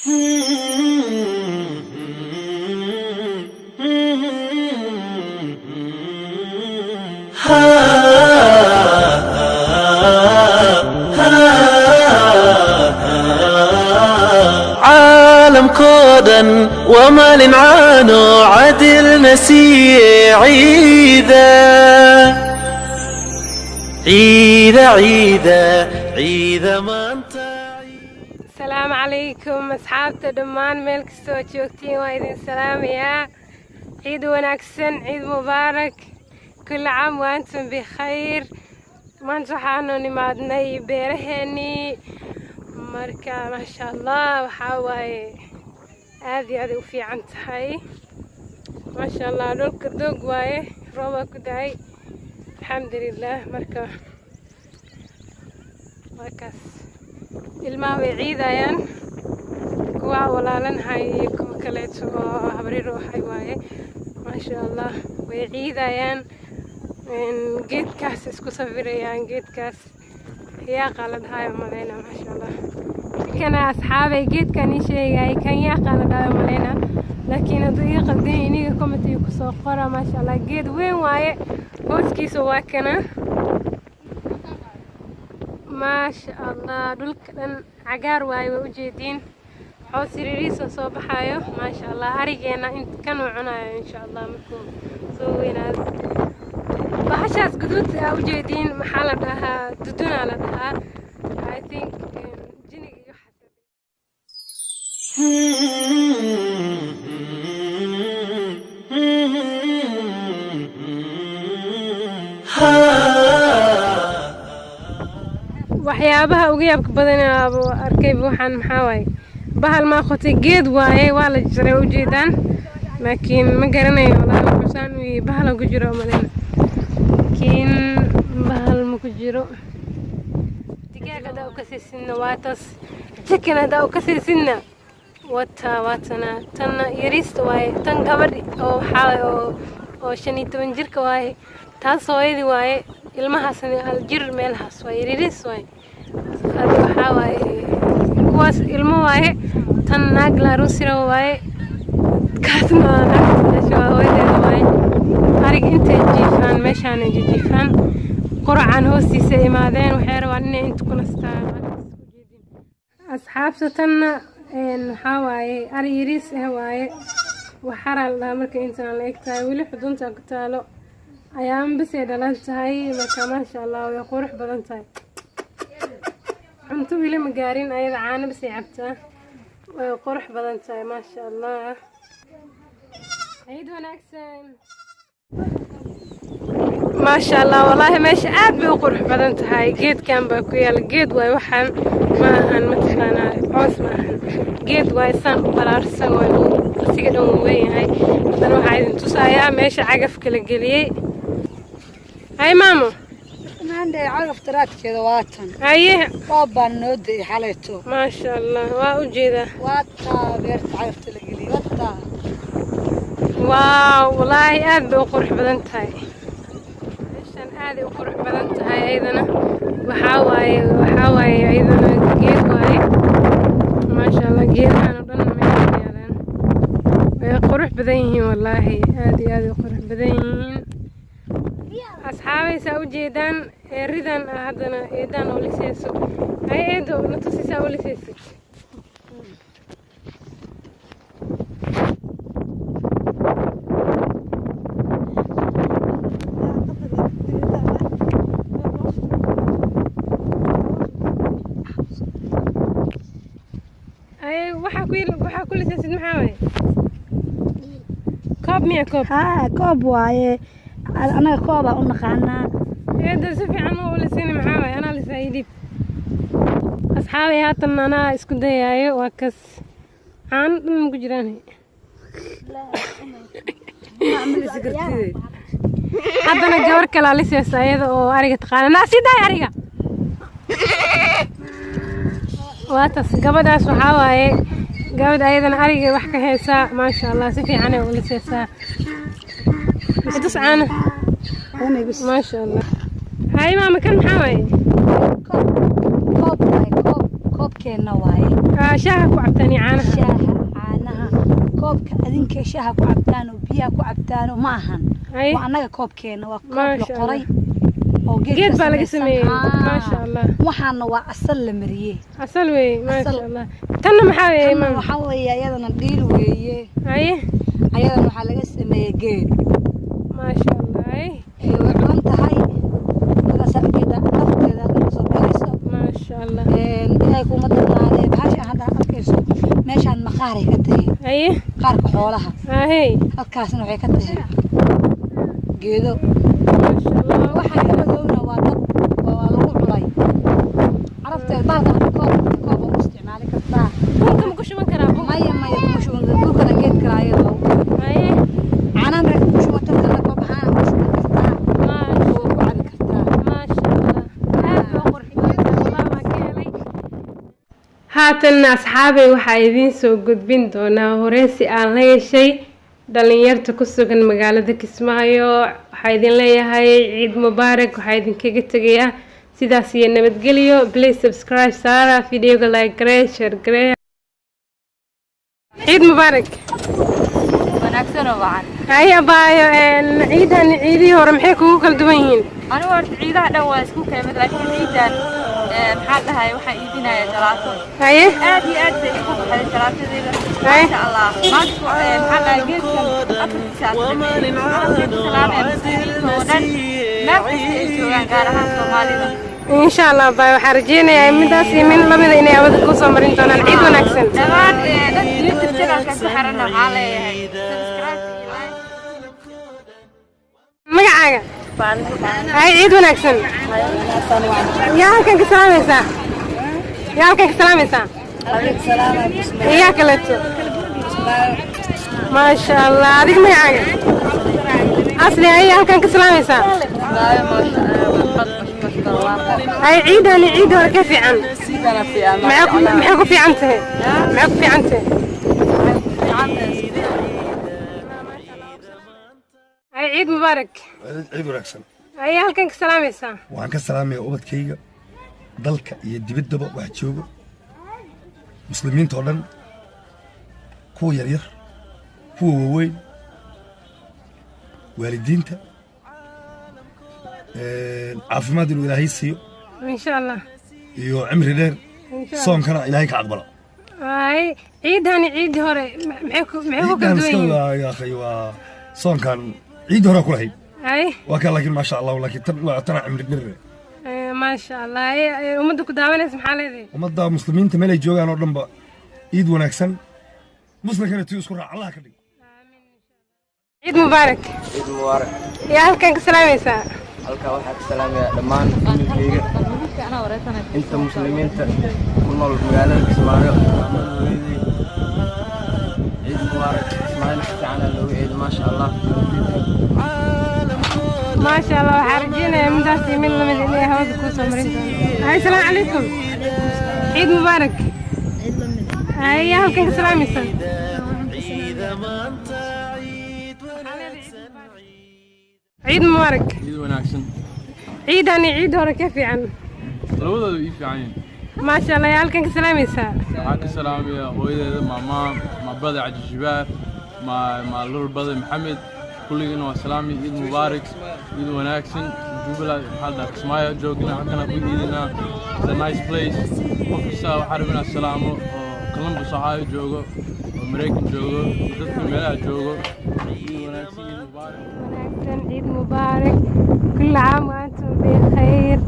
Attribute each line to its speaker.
Speaker 1: عالم كودا وما لنعانو عدل نسي عيدا عيدا عيدا عيدا ما انت.
Speaker 2: السلام عليكم أصحابتا دمان ميل كستو جوجتين وايدين سلام يا عيد وناكسن عيد مبارك كل عام وانتم بخير ما نصحانو نمادني بيرهني مركا ما شاء الله وحاواي هذه وفي عنتهاي ما شاء الله دولك دوق واي روبا كداي الحمد لله مركا مركز ilmaha way ciidayaan kuwa walaalanhay iyo kuwa kaleeto oo habriir waxay waaye maasha allah way ciidayaan geedkaas isku sawirayaan geedkaas yaa qaladhayo maleyna maasha allah kana asxaabay geedkan ii sheegay kan yaa qaladhayo maleyna laakiin hadduu ii qaldan iniga commentiga kusoo qora maasha allah geed weyn waaye hooskiisa waa kana ما شاء الله دولك عقار واي وجدين حوس ريسو صوب حايو ما شاء الله أريجينا انت كانوا عنايا إن شاء الله منكم سوينا بحشاس قدود وجدين محل لها دودنا لها I think جيني waxyaabaha ugu yaabka badan ee arkay waxaan maxaa waay bahal ma qotay geed waaye waa la jiray u jeedaan laakiin ma garanayo walaal xusaan uu bahal ku jiro malena kiin bahal ma ku jiro digaaga uu ka siisinna waatas chicken uu ka siisinna watana tan yariista waaye tan gabadhi oo waxa oo 15 jirka waaye taas hooyadii waaye ilmahaasna hal jir meelhaas waa yariis waaye هذا حواي كواس المواعي تناق لا روسي رواي كاتما ناقص شو هواي رواي طريق أنت جيفان مش أنا جيفان قرعان هوسي سي ماذين وحيروان أنت كن أصحاب ستنا إن حواي أريريس هواي وحرا الأمريكا أنت على إكتاي ولي حدون تقتالو أيام بس يدلنتهاي ما شاء الله ويقورح بدنتهاي أنتو بيلي مقارين أيضا عانا بس يعبته وقرح بدنتاي ما شاء الله عيد وناكسن ما شاء الله والله ماشي عاد بقرح بدنتاي جيد كان باكويال جيد واي وحن ما هن مثلنا عوس ما هن جيد واي سان برارسن واي سيقدون وين هاي بدنا عايزين تسايا ماشي عقف كل الجليه هاي مامو
Speaker 3: عندي عرف ترات كذا واتن
Speaker 2: أيه
Speaker 3: بابا نودي حالته
Speaker 2: ما شاء الله وأوجده
Speaker 3: واتا بيرت عرفت لقلي واتا
Speaker 2: واو والله أذ وقرح بدنتهاي عشان هذه وقرح بدنتهاي أيضا وحاواي أيضا جيد واي ما شاء الله جيد أنا ضلنا ميلان وقرح بدينه والله هذه وقرح بدينه أصحابي سأوجدان ريدان هذانا إيدان ولسيسو أي إيدو نتصي سأولسيسو أي وحا كل سيسد محاوي كوب مية كوب
Speaker 3: ها كوب واي أنا كوب أنقعنا
Speaker 2: هذا سفي عنه ولا سنة محاوي أنا لسه يديب أصحابي هاتن أنا اسكو داياي وكس عن مجراني
Speaker 3: لا أعمل سكرتيري
Speaker 2: هذا أنا جور كلا لسه سعيد وأريك تقال ناسي داي أريك واتس قبل أسمع حواي قبل أيضا أريك وحكي هيسا ما شاء الله سفي عنه ولا سيسا بس عنه ما شاء الله هاي ماما كم حواي
Speaker 3: كوب koobkeena waaye
Speaker 2: shaaha ku cabtaan caanaha
Speaker 3: shaaha caanaha koobka adinka shaaha ku cabtaan oo biyaha ku cabtaan ma ahan waa anaga koobkeena waa koob la qoray oo geed baa laga sameeyay ma sha Allah waxaana waa asal la mariyay
Speaker 2: asal weey ma sha Allah tan maxaa weey ma
Speaker 3: waxa weey ayadana dhiil weeye ayadana waxa laga sameeyay geed ma sha Allah way cunaan tahay wala sabida afkeeda ka soo baxayso ma sha Allah ilaahay kuma dadaale bahasha hada arkayso meeshan maqaar ay ka tahay qaarka xoolaha halkaasna waxay ka tahay geedo ma sha Allah waxa laga waa dab waa lagu culay arabta baalka koob u isticmaali kartaa dhulka ma ku shuban karaa maya ku shuban dhulka geed karaayo caana ma ku shuban kartaa koob ahaan ku shuban kartaa ma ku cabi kartaa ma sha Allah aad oo qurxiyo Allah ma keenay
Speaker 2: haatan asxaabay waxa idin soo gudbin doonaa horeysi aan la yeeshay dhalinyarta ku sugan magaalada Kismaayo waxa idin leeyahay ciid mubaarak waxa idin kaga tagayaa sidaas iyo nabadgelyo please subscribe saara videoga like garee share garee ciid mubaarak
Speaker 4: wanaagsan oo wacan
Speaker 2: ay abaayo ciidan ciidii hore maxay kugu kala duwan yihiin
Speaker 4: anigu horta ciidaha dhan waa isku keenay laakiin ciidan maxaa dhahay waxa iibinaya jalaato aad iyo aad bay ku baxay jalaatadeeda masha Allah maanta maxaa dhahay geedkan afkiisa Soomaalida
Speaker 2: إن شاء الله باي وحرجينا يا مدة سيمين لما إني أبدا كوسا مرين تونا العيد ونكسن.
Speaker 4: طبعا يوتيوب channel كسر حرنا عليه.
Speaker 2: مقعة. هاي عيد ونكسن. يا كان كسلام يسا. يا كان كسلام يسا. يا كلتو. ما شاء الله هذيك مقعة. أصلي هاي كان كسلام يسا. هاي عيد أنا عيد ولا كيف عن؟ معكم في عنته معكم في عنته هاي عيد مبارك
Speaker 5: عيد ونكسن
Speaker 2: هاي هلكن كسلام يسا
Speaker 5: وعن كسلام يا أبدكيga dalka iyo dibadaba wax joogo muslimiinta oo dhan kuwa yar yar kuwa waaweyn waalidiinta caafimaad inuu ilaahay siiyo
Speaker 2: in sha Allah
Speaker 5: iyo cimri dheer soonkana ilaahay ka aqbalo
Speaker 2: ay ciidani ciidi hore maxay ku kala duwan yihiin
Speaker 5: ya akhi waa soonkan ciidi hore ku lahayd
Speaker 2: ay
Speaker 5: waa ka laakiin ma sha Allah laakiin tan waa tan cimri dheer
Speaker 2: ma sha Allah ay umada ku daawanaysa maxaa leedahay
Speaker 5: umada muslimiinta meel ay joogaan oo dhanba ciid wanaagsan muslimkana tii isku raac Allah ka dhig
Speaker 2: ciid mubaarak
Speaker 6: ciid mubaarak
Speaker 2: ya halkan ka salaamaysa
Speaker 6: halka waxaa ka salaamaya dhammaan familkayga inta muslimiinta ku nool magaalada Kismaayo ciid mubaarak Kismaayo fiican loo ciid ma sha Allah
Speaker 2: ما شاء الله وحرجينا من ذا سيمين لما إني هود كوسا مرين هاي السلام عليكم عيد مبارك هاي يا هلكن السلام يسلم عيد مبارك
Speaker 7: عيد وناكسن
Speaker 2: عيد أنا عيد هورا كيف يعني
Speaker 7: labadooda ii fiican
Speaker 2: ما شاء الله يا هلكن السلام يسلم
Speaker 7: waxaan ka salaamaya hooyadeeda ma brother Caji Shibaar ma little brother Maxamed kulligiina waa salaami ciid mubaarak ciid wanaagsan Jubilee halda Kismaayo joogna halkana ku ciidina it's a nice place qofkasta waxa rabina salaamo oo Columbus Ohio joogo oo Mareykan joogo dadka meelaha joogo ciid wanaagsan ciid mubaarak
Speaker 2: عيد مبارك كل عام وأنتم بخير